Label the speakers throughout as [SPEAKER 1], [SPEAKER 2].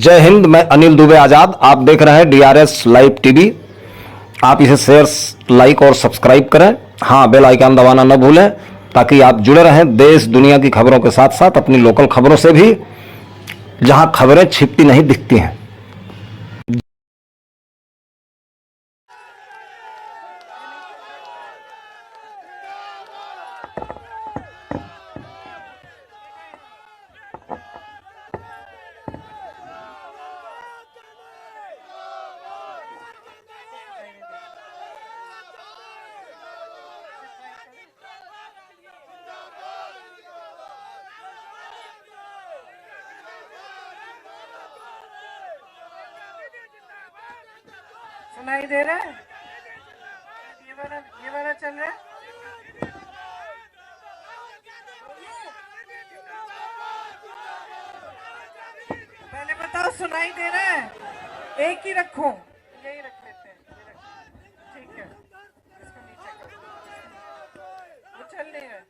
[SPEAKER 1] जय हिंद। मैं अनिल दुबे आजाद। आप देख रहे हैं डीआरएस लाइव टीवी। आप इसे शेयर, लाइक और सब्सक्राइब करें। हाँ, बेल आइकन दबाना न भूलें ताकि आप जुड़े रहें देश दुनिया की खबरों के साथ साथ अपनी लोकल खबरों से भी, जहां खबरें छिपती नहीं दिखती हैं।
[SPEAKER 2] सुनाई दे रहा है? ये वाला चल रहा है। पहले बताओ सुनाई दे रहा है? एक ही रखूं? यही रख लेते हैं। ठीक है, इसको नीचे करो। वो चल नहीं रहा।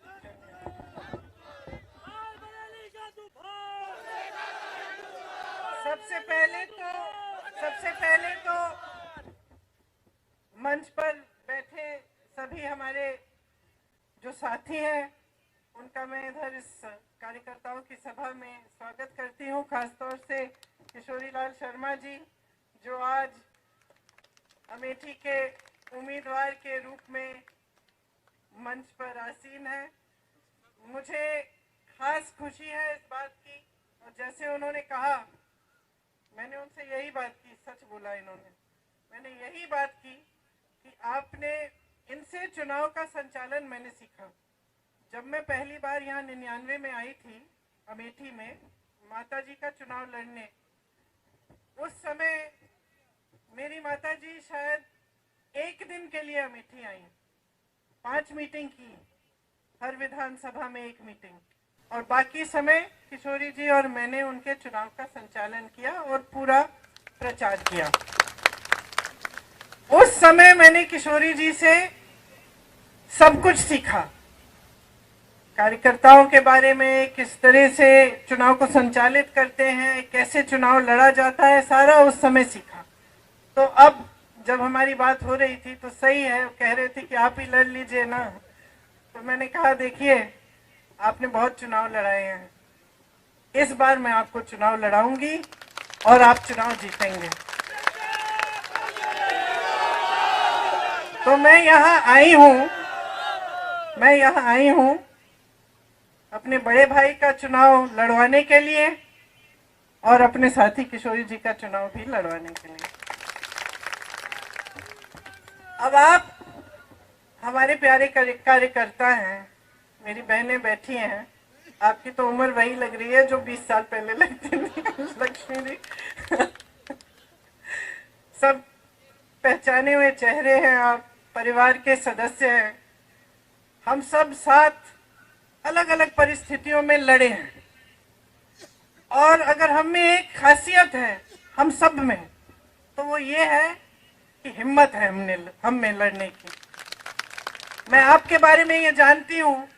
[SPEAKER 2] सबसे पहले तो मंच पर बैठे सभी हमारे जो साथी हैं उनका मैं इधर इस कार्यकर्ताओं की सभा में स्वागत करती हूं। खासतौर से किशोरी लाल शर्मा जी जो आज अमेठी के उम्मीदवार के रूप में मंच पर आसीन है। मुझे खास खुशी है इस बात की, और जैसे उन्होंने कहा, मैंने उनसे यही बात की, सच बोला इन्होंने, मैंने यही बात की कि आपने इनसे चुनाव का संचालन मैंने सीखा। जब मैं पहली बार यहाँ 99 में आई थी अमेठी में माता जी का चुनाव लड़ने, उस समय मेरी माता जी शायद एक दिन के लिए अमेठी आई, 5 मीटिंग की, हर विधानसभा में 1 मीटिंग, और बाकी समय किशोरी जी और मैंने उनके चुनाव का संचालन किया और पूरा प्रचार किया। उस समय मैंने किशोरी जी से सब कुछ सीखा, कार्यकर्ताओं के बारे में, किस तरह से चुनाव को संचालित करते हैं, कैसे चुनाव लड़ा जाता है, सारा उस समय सीखा। तो अब जब हमारी बात हो रही थी तो सही है, कह रहे थे कि आप ही लड़ लीजिए ना, तो मैंने कहा देखिए आपने बहुत चुनाव लड़ाए हैं, इस बार मैं आपको चुनाव लड़ाऊंगी और आप चुनाव जीतेंगे। तो मैं यहाँ आई हूँ अपने बड़े भाई का चुनाव लड़वाने के लिए और अपने साथी किशोरी जी का चुनाव भी लड़वाने के लिए। अब आप हमारे प्यारे कार्यकर्ता हैं, मेरी बहनें बैठी हैं, आपकी तो उम्र वही लग रही है जो 20 साल पहले लगती थी लक्ष्मी जी। सब पहचाने हुए चेहरे हैं, आप परिवार के सदस्य हैं। हम सब साथ अलग अलग परिस्थितियों में लड़े हैं, और अगर हम में एक खासियत है हम सब में, तो वो ये है कि हिम्मत है हम में लड़ने की। मैं आपके बारे में ये जानती हूँ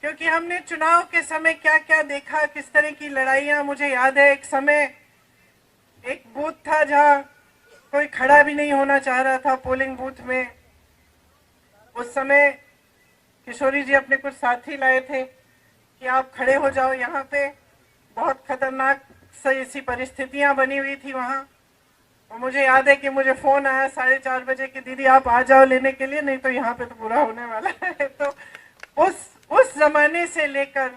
[SPEAKER 2] क्योंकि हमने चुनाव के समय क्या क्या देखा, किस तरह की लड़ाइयाँ। मुझे याद है एक समय एक बूथ था जहाँ कोई खड़ा भी नहीं होना चाह रहा था पोलिंग बूथ में। उस समय किशोरी जी अपने कुछ साथी लाए थे कि आप खड़े हो जाओ यहाँ पे, बहुत खतरनाक ऐसी परिस्थितियाँ बनी हुई थी वहाँ। और मुझे याद है कि मुझे फोन आया 4:30 बजे कि दीदी आप आ जाओ लेने के लिए, नहीं तो यहाँ पे तो बुरा होने वाला है। तो उस जमाने से लेकर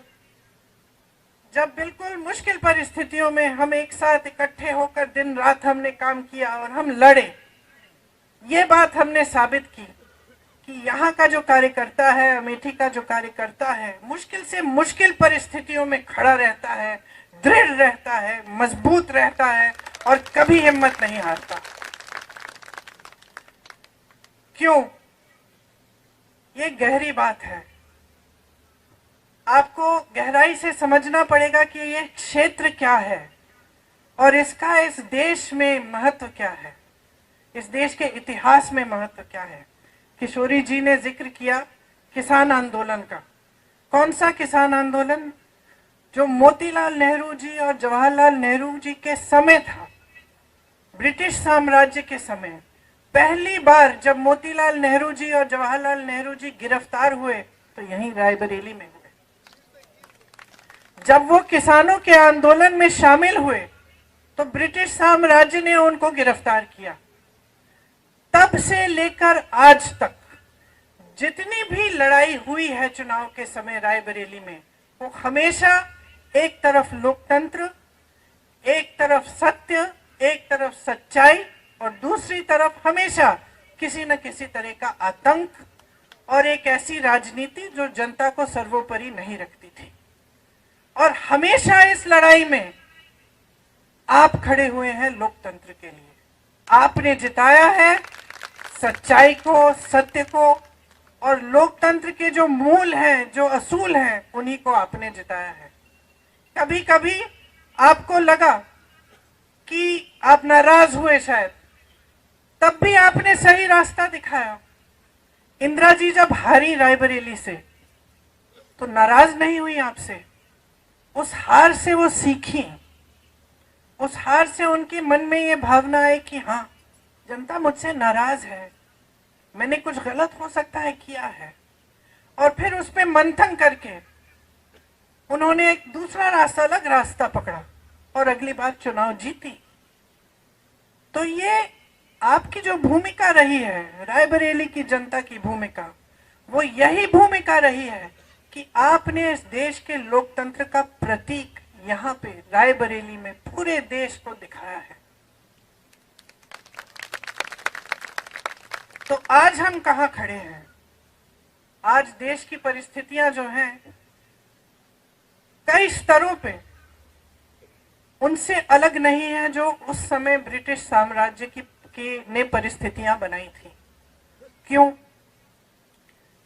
[SPEAKER 2] जब बिल्कुल मुश्किल परिस्थितियों में हम एक साथ इकट्ठे होकर दिन रात हमने काम किया और हम लड़े, ये बात हमने साबित की कि यहाँ का जो कार्यकर्ता है, अमेठी का जो कार्यकर्ता है, मुश्किल से मुश्किल परिस्थितियों में खड़ा रहता है, दृढ़ रहता है, मजबूत रहता है और कभी हिम्मत नहीं हारता। क्यों? ये गहरी बात है, आपको गहराई से समझना पड़ेगा कि ये क्षेत्र क्या है और इसका इस देश में महत्व क्या है, इस देश के इतिहास में महत्व क्या है। किशोरी जी ने जिक्र किया किसान आंदोलन का। कौन सा किसान आंदोलन? जो मोतीलाल नेहरू जी और जवाहरलाल नेहरू जी के समय था, ब्रिटिश साम्राज्य के समय। पहली बार जब मोतीलाल नेहरू जी और जवाहरलाल नेहरू जी गिरफ्तार हुए तो यहीं रायबरेली में हुए। जब वो किसानों के आंदोलन में शामिल हुए तो ब्रिटिश साम्राज्य ने उनको गिरफ्तार किया। तब से लेकर आज तक जितनी भी लड़ाई हुई है चुनाव के समय रायबरेली में, वो हमेशा एक तरफ लोकतंत्र, एक तरफ सत्य, एक तरफ सच्चाई और दूसरी तरफ हमेशा किसी न किसी तरह का आतंक और एक ऐसी राजनीति जो जनता को सर्वोपरि नहीं रखती थी। और हमेशा इस लड़ाई में आप खड़े हुए हैं लोकतंत्र के लिए। आपने जिताया है सच्चाई को, सत्य को, और लोकतंत्र के जो मूल हैं, जो असूल हैं, उन्हीं को आपने जिताया है। कभी कभी आपको लगा कि आप नाराज हुए शायद, तब भी आपने सही रास्ता दिखाया। इंदिरा जी जब हारी रायबरेली से तो नाराज नहीं हुई आपसे, उस हार से वो सीखी। उस हार से उनके मन में ये भावना आई कि हाँ, जनता मुझसे नाराज है, मैंने कुछ गलत हो सकता है किया है। और फिर उस पे मंथन करके उन्होंने एक दूसरा रास्ता, अलग रास्ता पकड़ा और अगली बार चुनाव जीती। तो ये आपकी जो भूमिका रही है, रायबरेली की जनता की भूमिका, वो यही भूमिका रही है कि आपने इस देश के लोकतंत्र का प्रतीक यहाँ पे रायबरेली में पूरे देश को दिखाया है। तो आज हम कहाँ खड़े हैं? आज देश की परिस्थितियां जो हैं कई स्तरों पे उनसे अलग नहीं है जो उस समय ब्रिटिश साम्राज्य की ने परिस्थितियां बनाई थी। क्यों?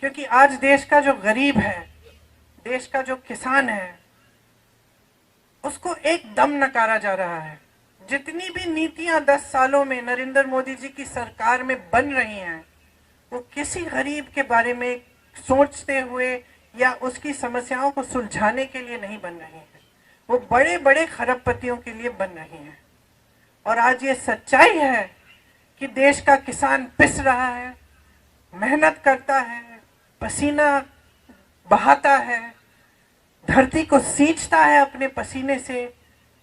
[SPEAKER 2] क्योंकि आज देश का जो गरीब है, देश का जो किसान है, उसको एकदम नकारा जा रहा है। जितनी भी नीतियां 10 सालों में नरेंद्र मोदी जी की सरकार में बन रही हैं, वो किसी गरीब के बारे में सोचते हुए या उसकी समस्याओं को सुलझाने के लिए नहीं बन रही हैं। वो बड़े बड़े खरबपतियों के लिए बन रही हैं। और आज ये सच्चाई है कि देश का किसान पिस रहा है, मेहनत करता है, पसीना बहाता है, धरती को सींचता है अपने पसीने से,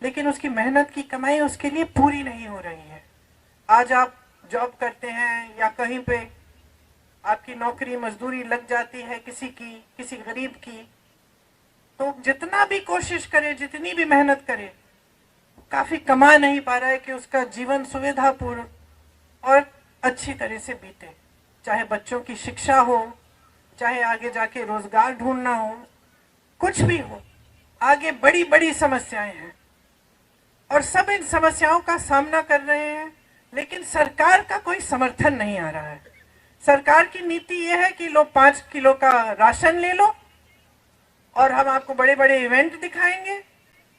[SPEAKER 2] लेकिन उसकी मेहनत की कमाई उसके लिए पूरी नहीं हो रही है। आज आप जॉब करते हैं या कहीं पे आपकी नौकरी मजदूरी लग जाती है किसी गरीब की, तो जितना भी कोशिश करे, जितनी भी मेहनत करे, काफी कमा नहीं पा रहा है कि उसका जीवन सुविधापूर्ण और अच्छी तरह से बीते। चाहे बच्चों की शिक्षा हो, चाहे आगे जाके रोजगार ढूंढना हो, कुछ भी हो, आगे बड़ी बड़ी समस्याएं हैं और सब इन समस्याओं का सामना कर रहे हैं। लेकिन सरकार का कोई समर्थन नहीं आ रहा है। सरकार की नीति यह है कि लो 5 किलो का राशन ले लो और हम आपको बड़े बड़े इवेंट दिखाएंगे,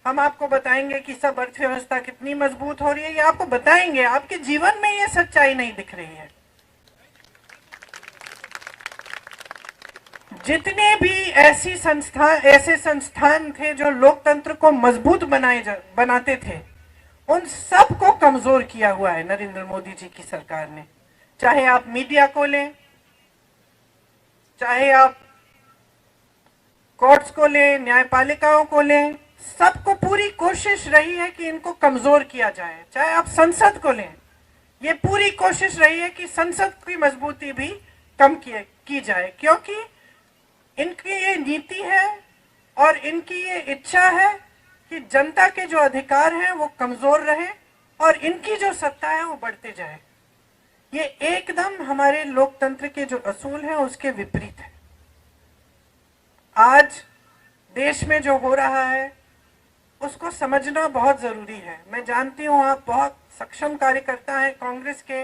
[SPEAKER 2] हम आपको बताएंगे कि सब अर्थव्यवस्था कितनी मजबूत हो रही है, ये आपको बताएंगे। आपके जीवन में ये सच्चाई नहीं दिख रही है। जितने भी ऐसे संस्थान थे जो लोकतंत्र को मजबूत बनाते थे, उन सब को कमजोर किया हुआ है नरेंद्र मोदी जी की सरकार ने। चाहे आप मीडिया को लें, चाहे आप कोर्ट्स को लें, न्यायपालिकाओं को लें, सबको पूरी कोशिश रही है कि इनको कमजोर किया जाए। चाहे आप संसद को लें, ये पूरी कोशिश रही है कि संसद की मजबूती भी कम की जाए, क्योंकि इनकी ये नीति है और इनकी ये इच्छा है कि जनता के जो अधिकार हैं वो कमजोर रहे और इनकी जो सत्ता है वो बढ़ते जाए। ये एकदम हमारे लोकतंत्र के जो असूल हैं उसके विपरीत है। आज देश में जो हो रहा है उसको समझना बहुत जरूरी है। मैं जानती हूँ आप बहुत सक्षम कार्यकर्ता हैं कांग्रेस के,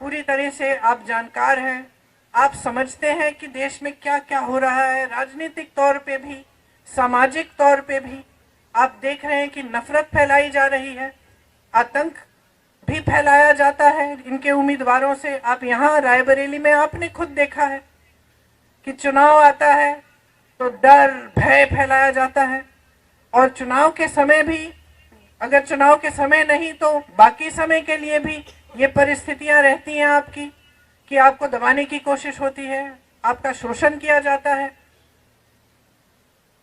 [SPEAKER 2] पूरी तरह से आप जानकार हैं, आप समझते हैं कि देश में क्या क्या हो रहा है, राजनीतिक तौर पे भी, सामाजिक तौर पे भी। आप देख रहे हैं कि नफरत फैलाई जा रही है, आतंक भी फैलाया जाता है इनके उम्मीदवारों से। आप यहाँ रायबरेली में आपने खुद देखा है कि चुनाव आता है तो डर भय फैलाया जाता है। और चुनाव के समय भी, अगर चुनाव के समय नहीं तो बाकी समय के लिए भी ये परिस्थितियां रहती हैं आपकी कि आपको दबाने की कोशिश होती है, आपका शोषण किया जाता है।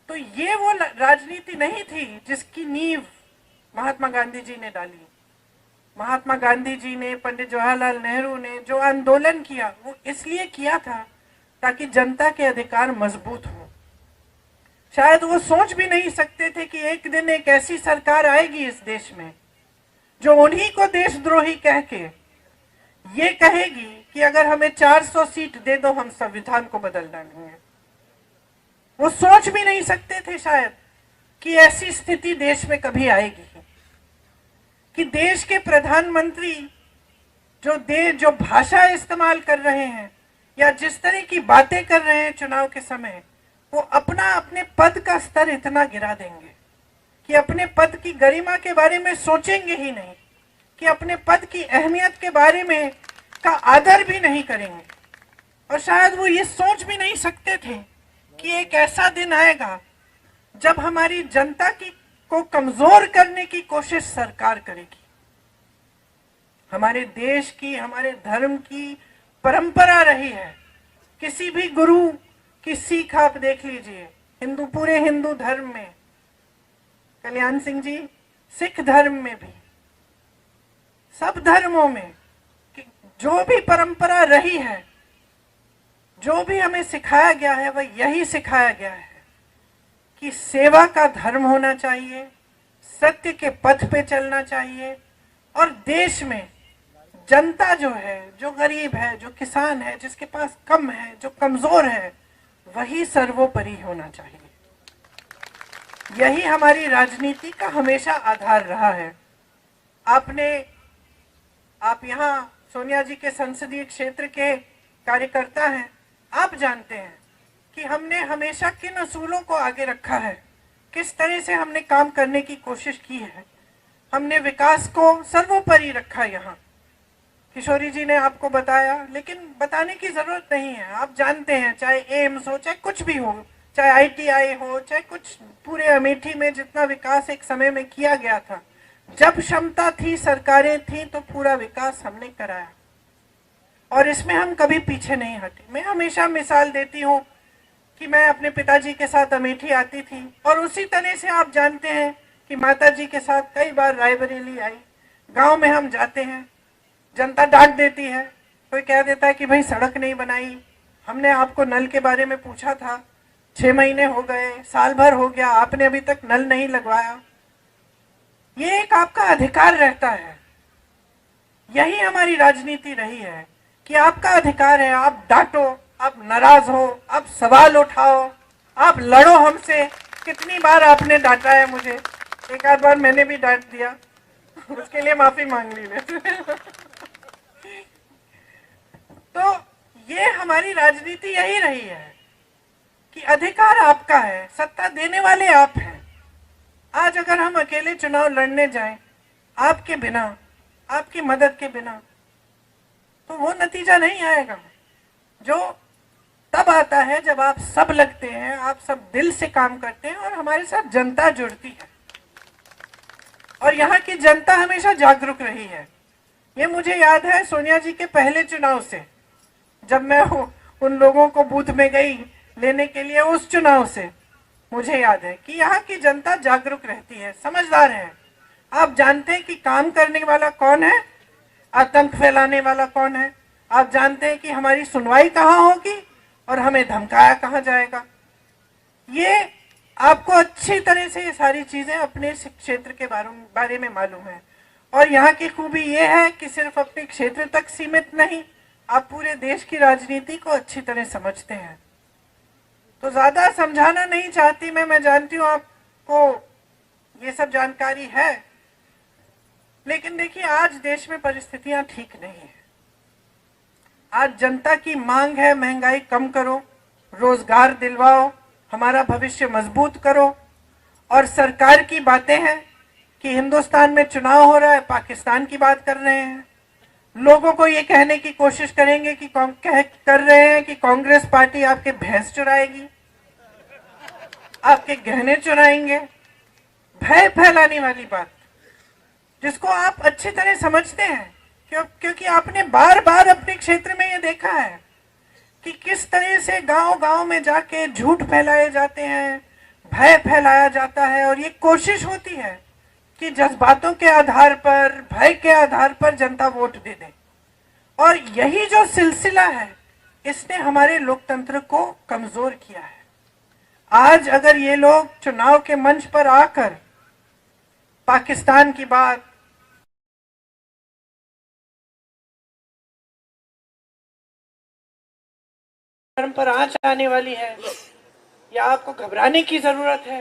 [SPEAKER 2] तो ये वो राजनीति नहीं थी जिसकी नींव महात्मा गांधी जी ने डाली। महात्मा गांधी जी ने, पंडित जवाहरलाल नेहरू ने जो आंदोलन किया वो इसलिए किया था ताकि जनता के अधिकार मजबूत हो। शायद वो सोच भी नहीं सकते थे कि एक दिन एक ऐसी सरकार आएगी इस देश में जो उन्हीं को देशद्रोही कह के ये कहेगी कि अगर हमें 400 सीट दे दो हम संविधान को बदल डालेंगे। वो सोच भी नहीं सकते थे शायद कि ऐसी स्थिति देश में कभी आएगी कि देश के प्रधानमंत्री जो भाषा इस्तेमाल कर रहे हैं या जिस तरह की बातें कर रहे हैं चुनाव के समय, वो अपने पद का स्तर इतना गिरा देंगे कि अपने पद की गरिमा के बारे में सोचेंगे ही नहीं, कि अपने पद की अहमियत के बारे में का आदर भी नहीं करेंगे। और शायद वो ये सोच भी नहीं सकते थे कि एक ऐसा दिन आएगा जब हमारी जनता को कमजोर करने की कोशिश सरकार करेगी। हमारे देश की, हमारे धर्म की परंपरा रही है, किसी भी गुरु की सीख आप देख लीजिए, पूरे हिंदू धर्म में, कल्याण सिंह जी, सिख धर्म में भी, सब धर्मों में जो भी परंपरा रही है, जो भी हमें सिखाया गया है वह यही सिखाया गया है कि सेवा का धर्म होना चाहिए, सत्य के पथ पे चलना चाहिए और देश में जनता जो है, जो गरीब है, जो किसान है, जिसके पास कम है, जो कमजोर है, वही सर्वोपरि होना चाहिए। यही हमारी राजनीति का हमेशा आधार रहा है। आप यहाँ सोनिया जी के संसदीय क्षेत्र के कार्यकर्ता हैं, आप जानते हैं कि हमने हमेशा किन असूलों को आगे रखा है, किस तरह से हमने काम करने की कोशिश की है। हमने विकास को सर्वोपरि रखा यहाँ। किशोरी जी ने आपको बताया, लेकिन बताने की जरूरत नहीं है, आप जानते हैं, चाहे एम्स हो, चाहे कुछ भी हो, चाहे आईटीआई हो, चाहे कुछ, पूरे अमेठी में जितना विकास एक समय में किया गया था, जब क्षमता थी, सरकारें थी, तो पूरा विकास हमने कराया और इसमें हम कभी पीछे नहीं हटे। मैं हमेशा मिसाल देती हूँ कि मैं अपने पिताजी के साथ अमेठी आती थी और उसी तरह से आप जानते हैं कि माताजी के साथ कई बार रायबरेली आई। गांव में हम जाते हैं, जनता डांट देती है, कोई कह देता है कि भाई सड़क नहीं बनाई, हमने आपको नल के बारे में पूछा था, 6 महीने हो गए, साल भर हो गया, आपने अभी तक नल नहीं लगवाया। ये एक आपका अधिकार रहता है। यही हमारी राजनीति रही है कि आपका अधिकार है, आप डांटो, आप नाराज हो, आप सवाल उठाओ, आप लड़ो हमसे। कितनी बार आपने डांटा है मुझे, एक आध बार मैंने भी डांट दिया, उसके लिए माफी मांग ली। तो ये हमारी राजनीति यही रही है कि अधिकार आपका है, सत्ता देने वाले आप हैं। आज अगर हम अकेले चुनाव लड़ने जाएं, आपके बिना, आपकी मदद के बिना, तो वो नतीजा नहीं आएगा जो तब आता है जब आप सब लगते हैं, आप सब दिल से काम करते हैं और हमारे साथ जनता जुड़ती है। और यहाँ की जनता हमेशा जागरूक रही है। ये मुझे याद है सोनिया जी के पहले चुनाव से, जब मैं उन लोगों को बूथ में गई लेने के लिए, उस चुनाव से मुझे याद है कि यहाँ की जनता जागरूक रहती है, समझदार है। आप जानते हैं कि काम करने वाला कौन है, आतंक फैलाने वाला कौन है। आप जानते हैं कि हमारी सुनवाई कहाँ होगी और हमें धमकाया कहाँ जाएगा। ये आपको अच्छी तरह से ये सारी चीजें अपने क्षेत्र के बारे में मालूम है। और यहाँ की खूबी ये है कि सिर्फ अपने क्षेत्र तक सीमित नहीं, आप पूरे देश की राजनीति को अच्छी तरह समझते हैं। तो ज्यादा समझाना नहीं चाहती मैं जानती हूँ आपको ये सब जानकारी है, लेकिन देखिए आज देश में परिस्थितियां ठीक नहीं है। आज जनता की मांग है महंगाई कम करो, रोजगार दिलवाओ, हमारा भविष्य मजबूत करो। और सरकार की बातें हैं कि हिंदुस्तान में चुनाव हो रहा है, पाकिस्तान की बात कर रहे हैं। लोगों को ये कहने की कोशिश करेंगे कि कर रहे हैं कि कांग्रेस पार्टी आपके भैंस चुराएगी, आपके गहने चुराएंगे। भय फैलाने वाली बात, जिसको आप अच्छी तरह समझते हैं, क्योंकि आपने बार बार अपने क्षेत्र में ये देखा है कि किस तरह से गांव गांव में जाके झूठ फैलाए जाते हैं, भय फैलाया जाता है, और ये कोशिश होती है कि जज्बातों के आधार पर, भय के आधार पर जनता वोट दे दे। और यही जो सिलसिला है, इसने हमारे लोकतंत्र को कमजोर किया है। आज अगर ये लोग चुनाव के मंच पर आकर पाकिस्तान की बात, पर आंच आने वाली है या आपको घबराने की जरूरत है,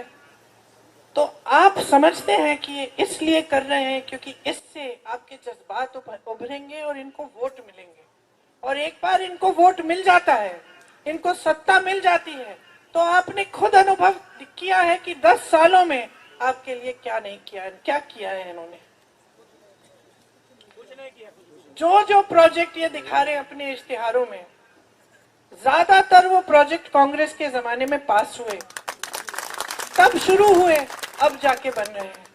[SPEAKER 2] तो आप समझते हैं कि ये इसलिए कर रहे हैं क्योंकि इससे आपके जज्बात उभरेंगे और इनको वोट मिलेंगे। और एक बार इनको वोट मिल जाता है, इनको सत्ता मिल जाती है, तो आपने खुद अनुभव किया है कि 10 सालों में आपके लिए क्या नहीं किया है, क्या किया है इन्होंने। जो जो प्रोजेक्ट ये दिखा रहे हैं अपने इश्तिहारों में, ज्यादातर वो प्रोजेक्ट कांग्रेस के जमाने में पास हुए, तब शुरू हुए, अब जाके बन रहे हैं।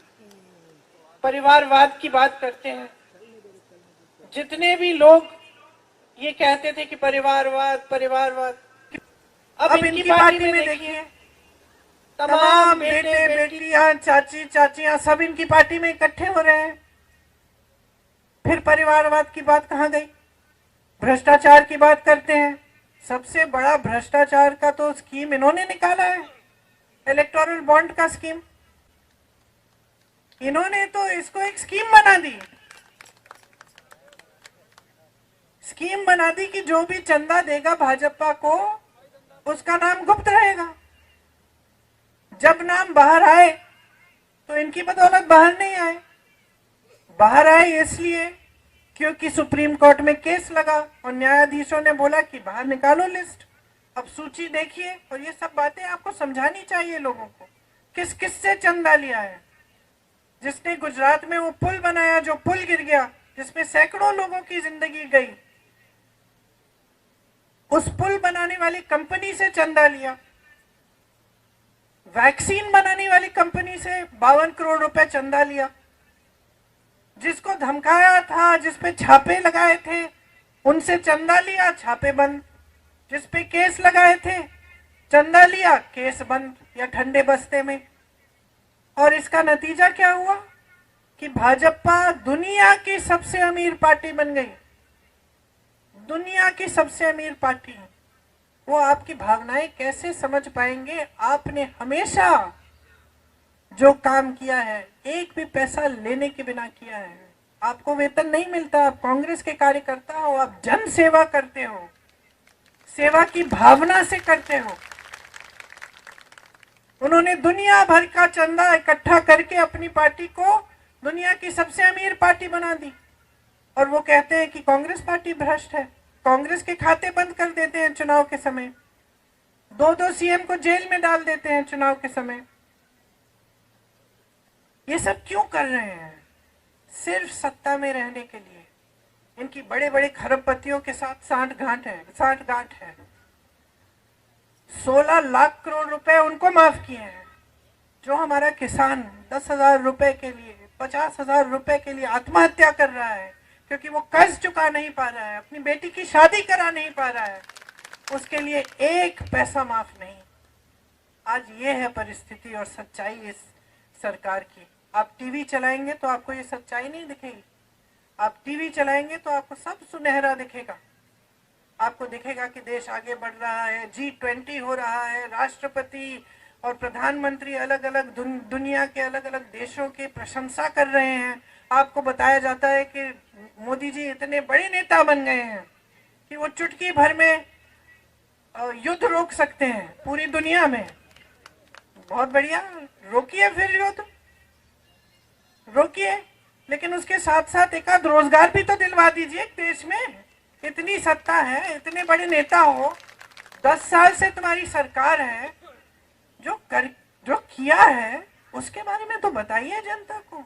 [SPEAKER 2] परिवारवाद की बात करते हैं, जितने भी लोग ये कहते थे कि परिवारवाद परिवारवाद, अब इनकी पार्टी में देखिए तमाम बेटे बेटियां, चाची चाचियां सब इनकी पार्टी में इकट्ठे हो रहे हैं। फिर परिवारवाद की बात कहां गई? भ्रष्टाचार की बात करते हैं। सबसे बड़ा भ्रष्टाचार का तो स्कीम इन्होंने निकाला है, इलेक्टोरल बॉन्ड का स्कीम। इन्होंने तो इसको एक स्कीम बना दी, स्कीम बना दी कि जो भी चंदा देगा भाजपा को, उसका नाम गुप्त रहेगा। जब नाम बाहर आए तो इनकी बदौलत बाहर नहीं आए। बाहर आए इसलिए क्योंकि सुप्रीम कोर्ट में केस लगा और न्यायाधीशों ने बोला कि बाहर निकालो लिस्ट, अब सूची देखिए। और ये सब बातें आपको समझानी चाहिए लोगों को, किस किस से चंदा लिया है। जिसने गुजरात में वो पुल बनाया, जो पुल गिर गया, जिसमें सैकड़ों लोगों की जिंदगी गई, उस पुल बनाने वाली कंपनी से चंदा लिया। वैक्सीन बनाने वाली कंपनी से 52 करोड़ रुपए चंदा लिया। जिसको धमकाया था, जिसपे छापे लगाए थे, उनसे चंदा लिया, छापे बंद। जिसपे केस लगाए थे, चंदा लिया, केस बंद या ठंडे बस्ते में। और इसका नतीजा क्या हुआ कि भाजपा दुनिया की सबसे अमीर पार्टी बन गई, दुनिया की सबसे अमीर पार्टी। वो आपकी भावनाएं कैसे समझ पाएंगे? आपने हमेशा जो काम किया है, एक भी पैसा लेने के बिना किया है। आपको वेतन नहीं मिलता, आप कांग्रेस के कार्यकर्ता हो, आप जन सेवा करते हो, सेवा की भावना से करते हो। उन्होंने दुनिया भर का चंदा इकट्ठा करके अपनी पार्टी को दुनिया की सबसे अमीर पार्टी बना दी। और वो कहते हैं कि कांग्रेस पार्टी भ्रष्ट है, कांग्रेस के खाते बंद कर देते हैं चुनाव के समय, 2-2 सीएम को जेल में डाल देते हैं चुनाव के समय। ये सब क्यों कर रहे हैं? सिर्फ सत्ता में रहने के लिए। इनकी बड़े बड़े खरबपतियों के साथ सांठगांठ है। 16 लाख करोड़ रुपए उनको माफ किए हैं। जो हमारा किसान 10,000 रुपए के लिए, 50,000 रुपए के लिए आत्महत्या कर रहा है क्योंकि वो कर्ज चुका नहीं पा रहा है, अपनी बेटी की शादी करा नहीं पा रहा है, उसके लिए एक पैसा माफ नहीं। आज ये है परिस्थिति और सच्चाई इस सरकार की। आप टीवी चलाएंगे तो आपको ये सच्चाई नहीं दिखेगी। आप टीवी चलाएंगे तो आपको सब सुनहरा दिखेगा। आपको दिखेगा कि देश आगे बढ़ रहा है, G20 हो रहा है, राष्ट्रपति और प्रधानमंत्री अलग अलग दुनिया के अलग अलग देशों की प्रशंसा कर रहे हैं। आपको बताया जाता है कि मोदी जी इतने बड़े नेता बन गए हैं कि वो चुटकी भर में युद्ध रोक सकते हैं पूरी दुनिया में। बहुत बढ़िया, रोकिए, फिर युद्ध रोकिए, लेकिन उसके साथ साथ एक आध रोजगार भी तो दिलवा दीजिए देश में। इतनी सत्ता है, इतने बड़े नेता हो, 10 साल से तुम्हारी सरकार है, जो किया है उसके बारे में तो बताइए जनता को।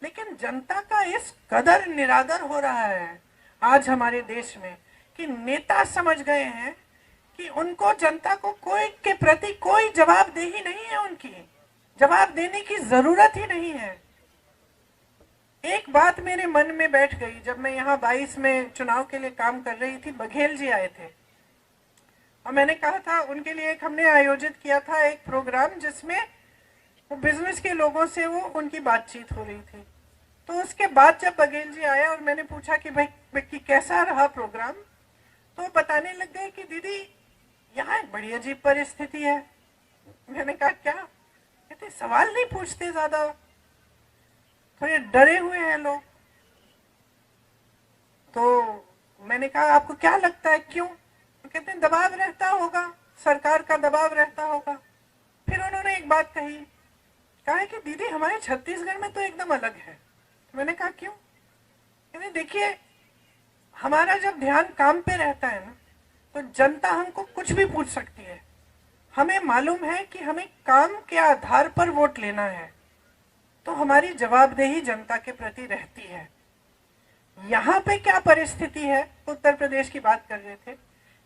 [SPEAKER 2] लेकिन जनता का इस कदर निरादर हो रहा है आज हमारे देश में कि नेता समझ गए हैं कि उनको जनता को कोई के प्रति कोई जवाबदेही नहीं है उनकी। जवाब देने की जरूरत ही नहीं है। एक बात मेरे मन में बैठ गई, जब मैं यहाँ 22 में चुनाव के लिए काम कर रही थी, बघेल जी आए थे और मैंने कहा था उनके लिए एक हमने आयोजित किया था एक प्रोग्राम जिसमें वो बिजनेस के लोगों से वो उनकी बातचीत हो रही थी। तो उसके बाद जब बघेल जी आए और मैंने पूछा कि भाई कि कैसा रहा प्रोग्राम, तो बताने लग गए कि दीदी यहाँ एक बड़ी अजीब परिस्थिति है। मैंने कहा क्या? कहते सवाल नहीं पूछते, ज्यादा थोड़े डरे हुए हैं लोग। तो मैंने कहा आपको क्या लगता है क्यों? तो कहते हैं दबाव रहता होगा, सरकार का दबाव रहता होगा। फिर उन्होंने एक बात कही, कहा है कि दीदी हमारे छत्तीसगढ़ में तो एकदम अलग है। तो मैंने कहा क्यों? कहते देखिए हमारा जब ध्यान काम पे रहता है ना, तो जनता हमको कुछ भी पूछ सकती है। हमें मालूम है कि हमें काम के आधार पर वोट लेना है, तो हमारी जवाबदेही जनता के प्रति रहती है। यहाँ पे क्या परिस्थिति है, उत्तर प्रदेश की बात कर रहे थे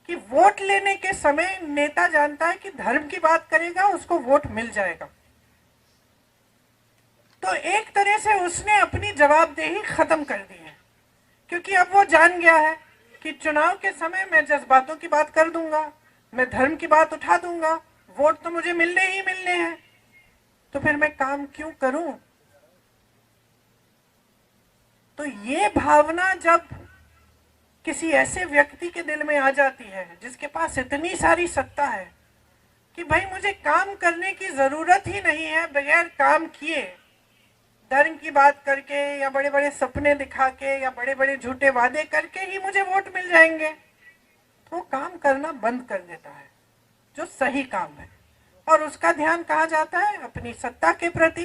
[SPEAKER 2] कि वोट लेने के समय नेता जानता है कि धर्म की बात करेगा उसको वोट मिल जाएगा। तो एक तरह से उसने अपनी जवाबदेही खत्म कर दी है, क्योंकि अब वो जान गया है कि चुनाव के समय मैं जज्बातों की बात कर दूंगा, मैं धर्म की बात उठा दूंगा, वोट तो मुझे मिलने ही मिलने हैं, तो फिर मैं काम क्यों करूं? तो ये भावना जब किसी ऐसे व्यक्ति के दिल में आ जाती है जिसके पास इतनी सारी सत्ता है कि भाई मुझे काम करने की जरूरत ही नहीं है, बगैर काम किए धर्म की बात करके या बड़े बड़े सपने दिखा के या बड़े बड़े झूठे वादे करके ही मुझे वोट मिल जाएंगे, तो वो काम करना बंद कर देता है जो सही काम है। और उसका ध्यान कहाँ जाता है? अपनी सत्ता के प्रति,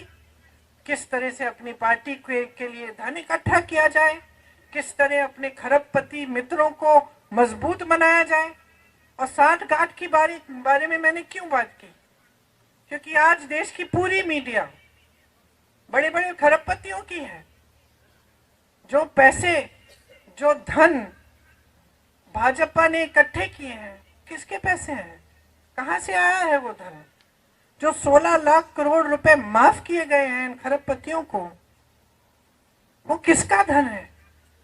[SPEAKER 2] किस तरह से अपनी पार्टी के लिए धन इकट्ठा किया जाए, किस तरह अपने खरबपति मित्रों को मजबूत बनाया जाए। और साठ गांठ की बारे में मैंने क्यों बात की? क्योंकि आज देश की पूरी मीडिया बड़े बड़े खरबपतियों की है। जो पैसे, जो धन भाजपा ने इकट्ठे किए हैं, किसके पैसे हैं? कहां से आया है वो धन? जो 16 लाख करोड़ रुपए माफ किए गए हैं इन खरबपतियों को, वो किसका धन है?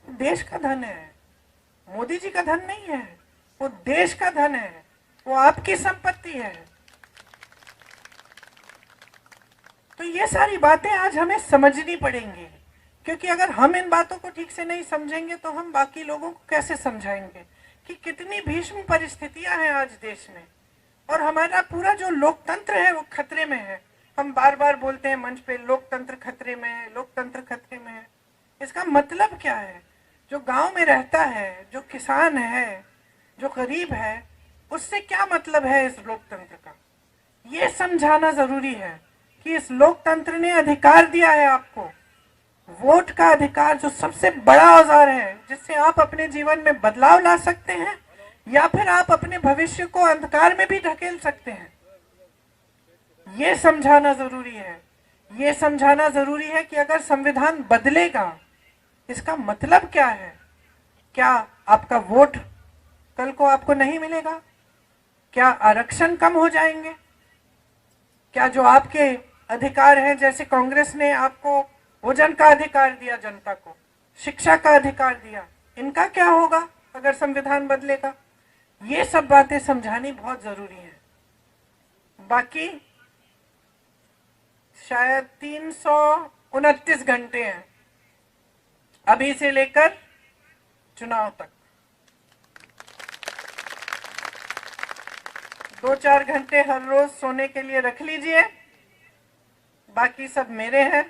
[SPEAKER 2] देश का धन है। मोदी जी का धन नहीं है, वो देश का धन है, वो आपकी संपत्ति है। तो ये सारी बातें आज हमें समझनी पड़ेंगी, क्योंकि अगर हम इन बातों को ठीक से नहीं समझेंगे तो हम बाकी लोगों को कैसे समझाएंगे कि कितनी भीषण परिस्थितियां हैं आज देश में, और हमारा पूरा जो लोकतंत्र है वो खतरे में है। हम बार बार बोलते हैं मंच पे लोकतंत्र खतरे में है, लोकतंत्र खतरे में है। इसका मतलब क्या है? जो गांव में रहता है, जो किसान है, जो गरीब है, उससे क्या मतलब है इस लोकतंत्र का? ये समझाना जरूरी है कि इस लोकतंत्र ने अधिकार दिया है आपको, वोट का अधिकार, जो सबसे बड़ा औजार है जिससे आप अपने जीवन में बदलाव ला सकते हैं या फिर आप अपने भविष्य को अंधकार में भी ढकेल सकते हैं। ये समझाना जरूरी है। ये समझाना जरूरी है कि अगर संविधान बदलेगा, इसका मतलब क्या है? क्या आपका वोट कल को आपको नहीं मिलेगा? क्या आरक्षण कम हो जाएंगे? क्या जो आपके अधिकार हैं, जैसे कांग्रेस ने आपको भोजन का अधिकार दिया, जनता को शिक्षा का अधिकार दिया, इनका क्या होगा अगर संविधान बदलेगा? ये सब बातें समझानी बहुत जरूरी है। बाकी शायद 329 घंटे हैं अभी से लेकर चुनाव तक। 2-4 घंटे हर रोज सोने के लिए रख लीजिए, बाकी सब मेरे हैं।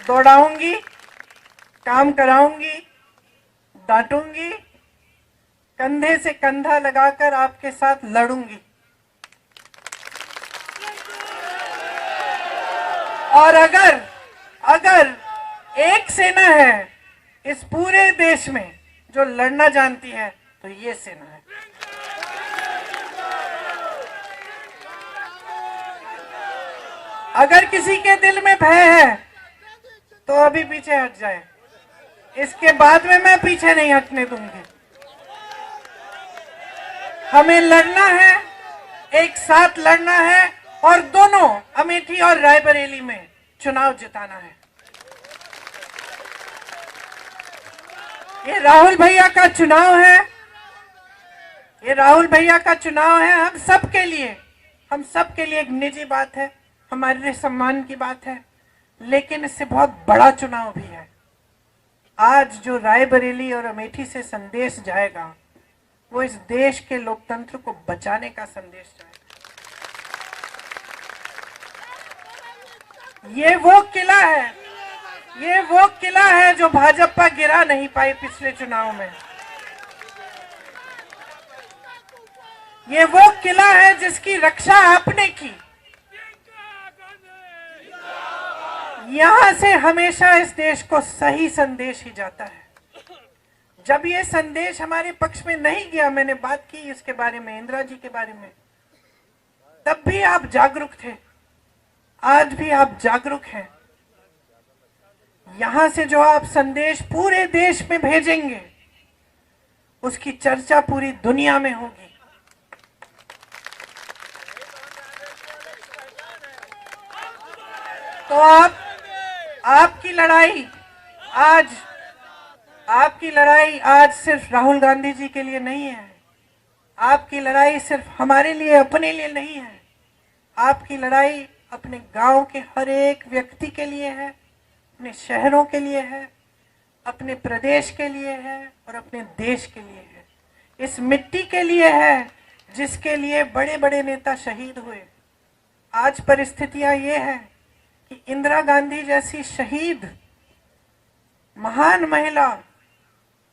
[SPEAKER 2] दौड़ाऊंगी, काम कराऊंगी, डांटूंगी, कंधे से कंधा लगाकर आपके साथ लड़ूंगी। और अगर एक सेना है इस पूरे देश में जो लड़ना जानती है, तो ये सेना है। अगर किसी के दिल में भय है तो अभी पीछे हट जाए, इसके बाद में मैं पीछे नहीं हटने दूंगी। हमें लड़ना है, एक साथ लड़ना है, और दोनों अमेठी और रायबरेली में चुनाव जिताना है। ये राहुल भैया का चुनाव है, ये राहुल भैया का चुनाव है। हम सबके लिए एक निजी बात है, हमारे लिए सम्मान की बात है, लेकिन इससे बहुत बड़ा चुनाव भी है। आज जो रायबरेली और अमेठी से संदेश जाएगा वो इस देश के लोकतंत्र को बचाने का संदेश जाएगा। ये वो किला है जो भाजपा गिरा नहीं पाई पिछले चुनाव में। ये वो किला है जिसकी रक्षा आपने की। यहां से हमेशा इस देश को सही संदेश ही जाता है। जब ये संदेश हमारे पक्ष में नहीं गया, मैंने बात की इसके बारे में, इंदिरा जी के बारे में, तब भी आप जागरूक थे, आज भी आप जागरूक हैं। यहां से जो आप संदेश पूरे देश में भेजेंगे उसकी चर्चा पूरी दुनिया में होगी। तो आपकी लड़ाई आज सिर्फ राहुल गांधी जी के लिए नहीं है। आपकी लड़ाई सिर्फ हमारे लिए, अपने लिए नहीं है। आपकी लड़ाई अपने गांव के हर एक व्यक्ति के लिए है, अपने शहरों के लिए है, अपने प्रदेश के लिए है और अपने देश के लिए है। इस मिट्टी के लिए है जिसके लिए बड़े बड़े नेता शहीद हुए। आज परिस्थितियां ये हैं कि इंदिरा गांधी जैसी शहीद महान महिला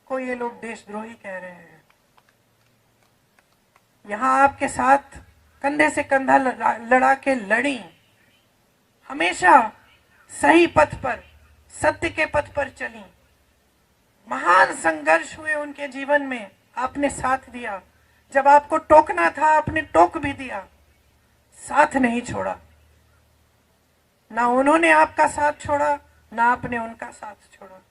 [SPEAKER 2] को ये लोग देशद्रोही कह रहे हैं। यहां आपके साथ कंधे से कंधा लड़ा के लड़ी, हमेशा सही पथ पर, सत्य के पथ पर चली। महान संघर्ष हुए उनके जीवन में, आपने साथ दिया। जब आपको टोकना था आपने टोक भी दिया, साथ नहीं छोड़ा। ना उन्होंने आपका साथ छोड़ा, ना आपने उनका साथ छोड़ा।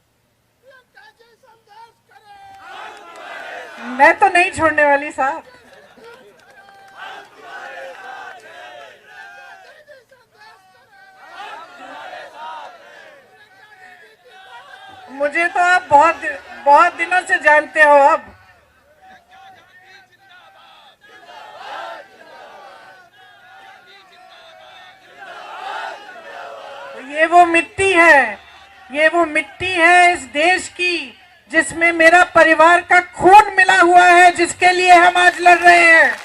[SPEAKER 2] मैं तो नहीं छोड़ने वाली साथ। मुझे तो आप बहुत दिनों से जानते हो। अब ये वो मिट्टी है इस देश की जिसमें मेरा परिवार का खून मिला हुआ है, जिसके लिए हम आज लड़ रहे हैं,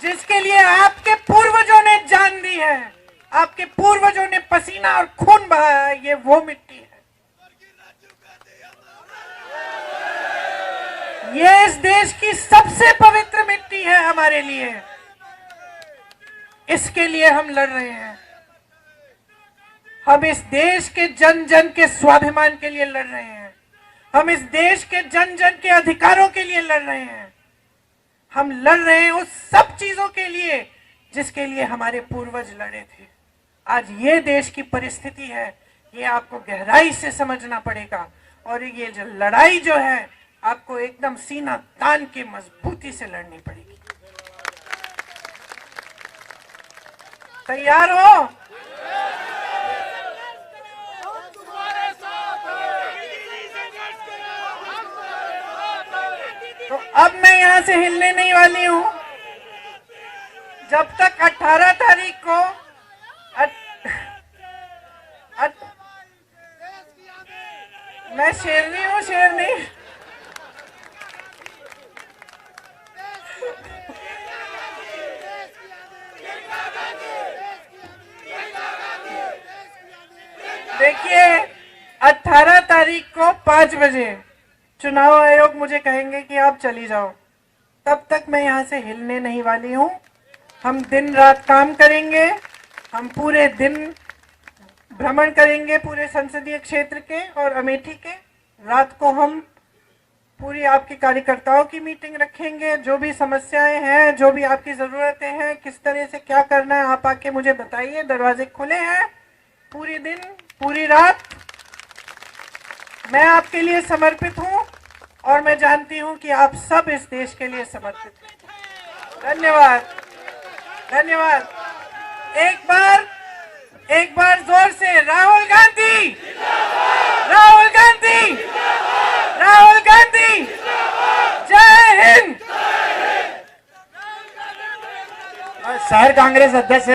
[SPEAKER 2] जिसके लिए आपके पूर्वजों ने जान दी है, आपके पूर्वजों ने पसीना और खून बहाया है। ये वो मिट्टी है, ये इस देश की सबसे पवित्र मिट्टी है हमारे लिए। इसके लिए हम लड़ रहे हैं। हम इस देश के जन जन के स्वाभिमान के लिए लड़ रहे हैं। हम इस देश के जन जन के अधिकारों के लिए लड़ रहे हैं। हम लड़ रहे हैं उस सब चीजों के लिए जिसके लिए हमारे पूर्वज लड़े थे। आज ये देश की परिस्थिति है, ये आपको गहराई से समझना पड़ेगा। और ये जो लड़ाई जो है आपको एकदम सीना तान के मजबूती से लड़नी पड़ेगी। तैयार हो? तो अब मैं यहां से हिलने नहीं वाली हूं जब तक 18 तारीख को मैं शेरनी हूं, शेरनी। देखिए 18 तारीख को 5 बजे चुनाव आयोग मुझे कहेंगे कि आप चली जाओ। तब तक मैं यहाँ से हिलने नहीं वाली हूँ। हम दिन रात काम करेंगे, हम पूरे दिन भ्रमण करेंगे पूरे संसदीय क्षेत्र के और अमेठी के। रात को हम पूरी आपके कार्यकर्ताओं की मीटिंग रखेंगे। जो भी समस्याएं हैं, जो भी आपकी ज़रूरतें हैं, किस तरह से क्या करना है, आप आके मुझे बताइए। दरवाजे खुले हैं पूरी दिन, पूरी रात। मैं आपके लिए समर्पित हूं और मैं जानती हूं कि आप सब इस देश के लिए समर्पित हैं। धन्यवाद। धन्यवाद। एक बार जोर से राहुल गांधी, राहुल गांधी, राहुल गांधी, जय हिंद।
[SPEAKER 3] शहर कांग्रेस अध्यक्ष